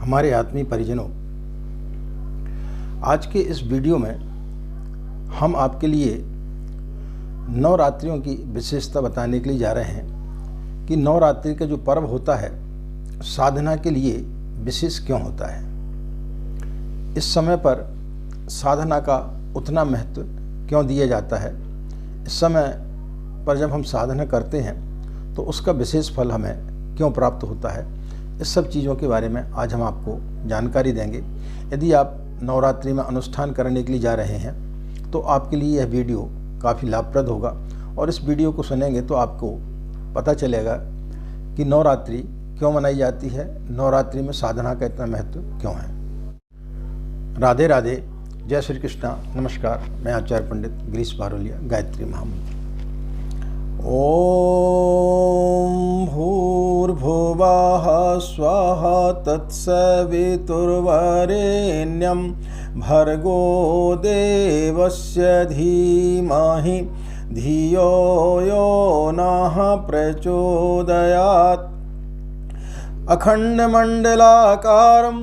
हमारे आत्मीय परिजनों, आज के इस वीडियो में हम आपके लिए नवरात्रियों की विशेषता बताने के लिए जा रहे हैं कि नवरात्रि का जो पर्व होता है साधना के लिए विशेष क्यों होता है। इस समय पर साधना का उतना महत्व क्यों दिया जाता है। इस समय पर जब हम साधना करते हैं तो उसका विशेष फल हमें क्यों प्राप्त होता है। इस सब चीज़ों के बारे में आज हम आपको जानकारी देंगे। यदि आप नवरात्रि में अनुष्ठान करने के लिए जा रहे हैं तो आपके लिए यह वीडियो काफ़ी लाभप्रद होगा और इस वीडियो को सुनेंगे तो आपको पता चलेगा कि नवरात्रि क्यों मनाई जाती है, नवरात्रि में साधना का इतना महत्व क्यों है। राधे राधे, जय श्री कृष्णा, नमस्कार। मैं आचार्य पंडित गिरीश बारोलिया, गायत्री महामंत्र। ओम भूर्भुवः स्वः तत्सवितुर्वरेण्यं भर्गो देवस्य धीमहि धियो यो नः प्रचोदयात्। अखण्डमण्डलाकारं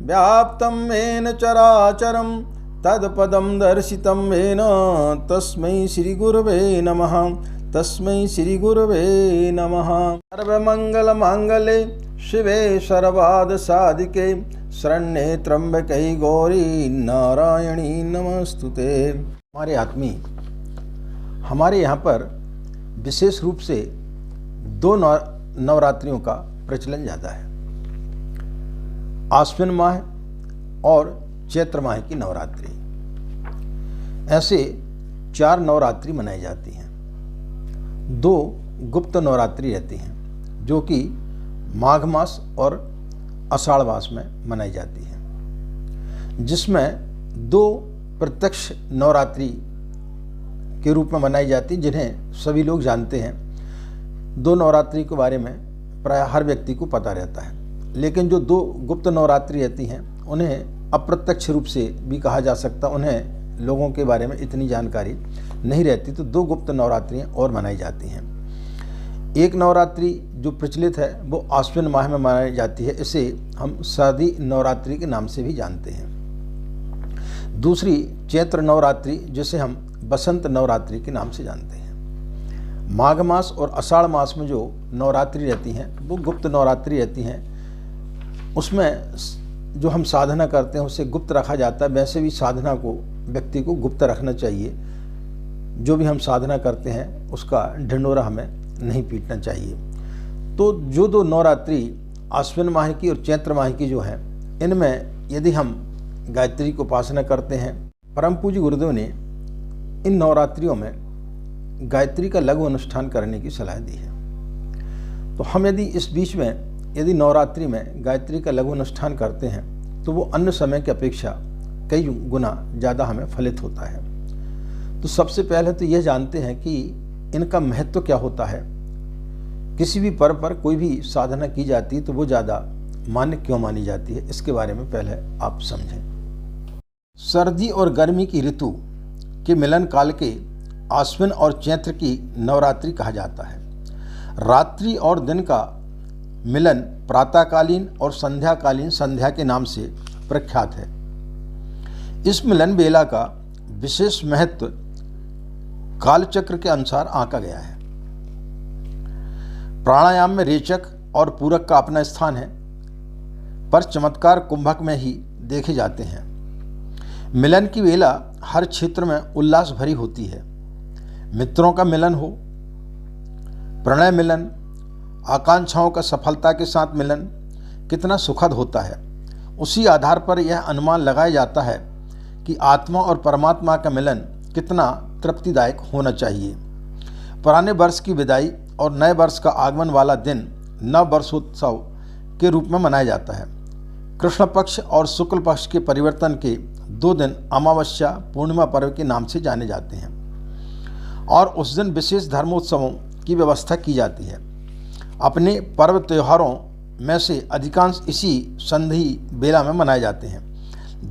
व्याप्तं येन चराचरं तत्पदं दर्शितं येन तस्मै श्रीगुरवे नमः। तस्मै श्री गुरवे नमः। सर्वमंगलमांगल्ये शिवे सर्वार्धसाधिके शरण्ये त्र्यंबके गौरी नारायणी नमस्तुते। हमारे आत्मी, हमारे यहाँ पर विशेष रूप से दो नवरात्रियों का प्रचलन ज़्यादा है। आश्विन माह और चैत्र माह की नवरात्रि, ऐसे 4 नवरात्रि मनाई जाती हैं। 2 गुप्त नवरात्रि रहती हैं जो कि माघ मास और आषाढ़ मास में मनाई जाती हैं, जिसमें 2 प्रत्यक्ष नवरात्रि के रूप में मनाई जाती है जिन्हें सभी लोग जानते हैं। 2 नवरात्रि के बारे में प्राय हर व्यक्ति को पता रहता है, लेकिन जो 2 गुप्त नवरात्रि रहती हैं उन्हें अप्रत्यक्ष रूप से भी कहा जा सकता, उन्हें लोगों के बारे में इतनी जानकारी नहीं रहती। तो 2 गुप्त नवरात्रियाँ और मनाई जाती हैं। एक नवरात्रि जो प्रचलित है वो आश्विन माह में मनाई जाती है, इसे हम शारदीय नवरात्रि के नाम से भी जानते हैं। दूसरी चैत्र नवरात्रि जिसे हम बसंत नवरात्रि के नाम से जानते हैं। माघ मास और आषाढ़ मास में जो नवरात्रि रहती हैं वो गुप्त नवरात्रि रहती हैं। उसमें जो हम साधना करते हैं उसे गुप्त रखा जाता है। वैसे भी साधना को व्यक्ति को गुप्त रखना चाहिए। जो भी हम साधना करते हैं उसका ढिंढोरा हमें नहीं पीटना चाहिए। तो जो 2 नवरात्रि आश्विन माह की और चैत्र माह की जो है, इनमें यदि हम गायत्री को उपासना करते हैं, परम पूज्य गुरुदेव ने इन नवरात्रियों में गायत्री का लघु अनुष्ठान करने की सलाह दी है। तो हम यदि इस बीच में यदि नवरात्रि में गायत्री का लघु अनुष्ठान करते हैं तो वो अन्य समय की अपेक्षा कई गुना ज़्यादा हमें फलित होता है। तो सबसे पहले तो यह जानते हैं कि इनका महत्व क्या होता है। किसी भी पर्व पर कोई भी साधना की जाती है तो वो ज़्यादा मान्य क्यों मानी जाती है, इसके बारे में पहले आप समझें। सर्दी और गर्मी की ऋतु के मिलन काल के आश्विन और चैत्र की नवरात्रि कहा जाता है। रात्रि और दिन का मिलन प्रातःकालीन और संध्याकालीन संध्या के नाम से प्रख्यात है। इस मिलन बेला का विशेष महत्व कालचक्र के अनुसार आंका गया है। प्राणायाम में रेचक और पूरक का अपना स्थान है, पर चमत्कार कुंभक में ही देखे जाते हैं। मिलन की बेला हर क्षेत्र में उल्लास भरी होती है। मित्रों का मिलन हो, प्रणय मिलन, आकांक्षाओं का सफलता के साथ मिलन कितना सुखद होता है। उसी आधार पर यह अनुमान लगाया जाता है कि आत्मा और परमात्मा का मिलन कितना तृप्तिदायक होना चाहिए। पुराने वर्ष की विदाई और नए वर्ष का आगमन वाला दिन नव वर्षोत्सव के रूप में मनाया जाता है। कृष्ण पक्ष और शुक्ल पक्ष के परिवर्तन के 2 दिन अमावस्या पूर्णिमा पर्व के नाम से जाने जाते हैं और उस दिन विशेष धर्मोत्सवों की व्यवस्था की जाती है। अपने पर्व त्योहारों में से अधिकांश इसी संधि बेला में मनाए जाते हैं।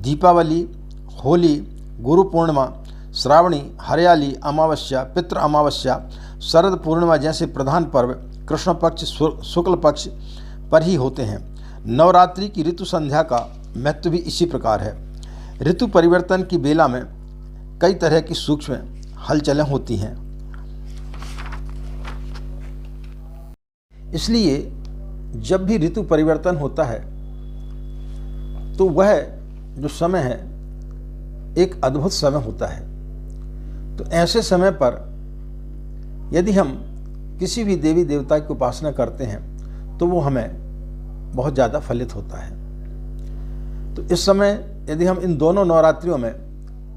दीपावली, होली, गुरु पूर्णिमा, श्रावणी, हरियाली अमावस्या, पितृ अमावस्या, शरद पूर्णिमा जैसे प्रधान पर्व कृष्ण पक्ष शुक्ल पक्ष पर ही होते हैं। नवरात्रि की ऋतु संध्या का महत्व भी इसी प्रकार है। ऋतु परिवर्तन की बेला में कई तरह की सूक्ष्म हलचलें होती हैं, इसलिए जब भी ऋतु परिवर्तन होता है तो वह जो समय है एक अद्भुत समय होता है। तो ऐसे समय पर यदि हम किसी भी देवी देवता की उपासना करते हैं तो वो हमें बहुत ज़्यादा फलित होता है। तो इस समय यदि हम इन दोनों नवरात्रियों में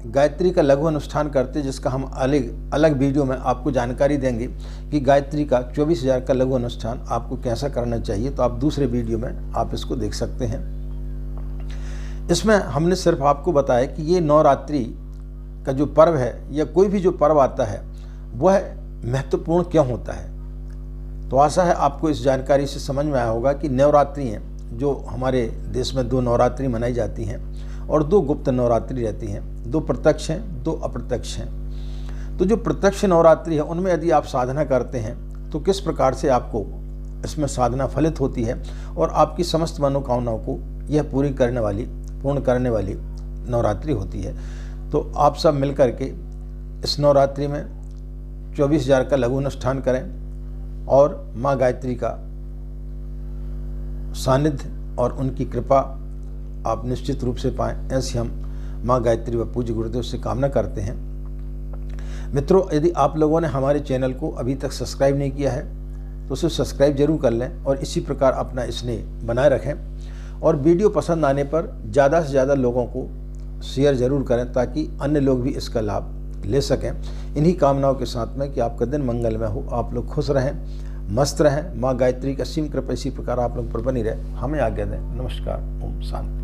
गायत्री का लघु अनुष्ठान करते हैं, जिसका हम अलग वीडियो में आपको जानकारी देंगे कि गायत्री का 24,000 का लघु अनुष्ठान आपको कैसा करना चाहिए, तो आप दूसरे वीडियो में आप इसको देख सकते हैं। इसमें हमने सिर्फ आपको बताया कि ये नवरात्रि का जो पर्व है या कोई भी जो पर्व आता है वह महत्वपूर्ण क्यों होता है। तो आशा है आपको इस जानकारी से समझ में आया होगा कि नवरात्रि हैं जो हमारे देश में 2 नवरात्रि मनाई जाती हैं और 2 गुप्त नवरात्रि रहती हैं, 2 प्रत्यक्ष हैं, 2 अप्रत्यक्ष हैं। तो जो प्रत्यक्ष नवरात्रि है उनमें यदि आप साधना करते हैं तो किस प्रकार से आपको इसमें साधना फलित होती है और आपकी समस्त मनोकामनाओं को यह पूर्ण करने वाली नवरात्रि होती है। तो आप सब मिलकर के इस नवरात्रि में 24,000 का लघु अनुष्ठान करें और माँ गायत्री का सानिध्य और उनकी कृपा आप निश्चित रूप से पाएं, ऐसी हम माँ गायत्री व पूज्य गुरुदेव से कामना करते हैं। मित्रों, यदि आप लोगों ने हमारे चैनल को अभी तक सब्सक्राइब नहीं किया है तो उसे सब्सक्राइब जरूर कर लें और इसी प्रकार अपना स्नेह बनाए रखें और वीडियो पसंद आने पर ज़्यादा से ज़्यादा लोगों को शेयर जरूर करें ताकि अन्य लोग भी इसका लाभ ले सकें। इन्हीं कामनाओं के साथ में कि आपका दिन मंगलमय हो, आप लोग खुश रहें, मस्त रहें, माँ गायत्री का असीम कृपा इसी प्रकार आप लोग पर बनी रहे। हमें आज्ञा दें। नमस्कार। ओम शांति।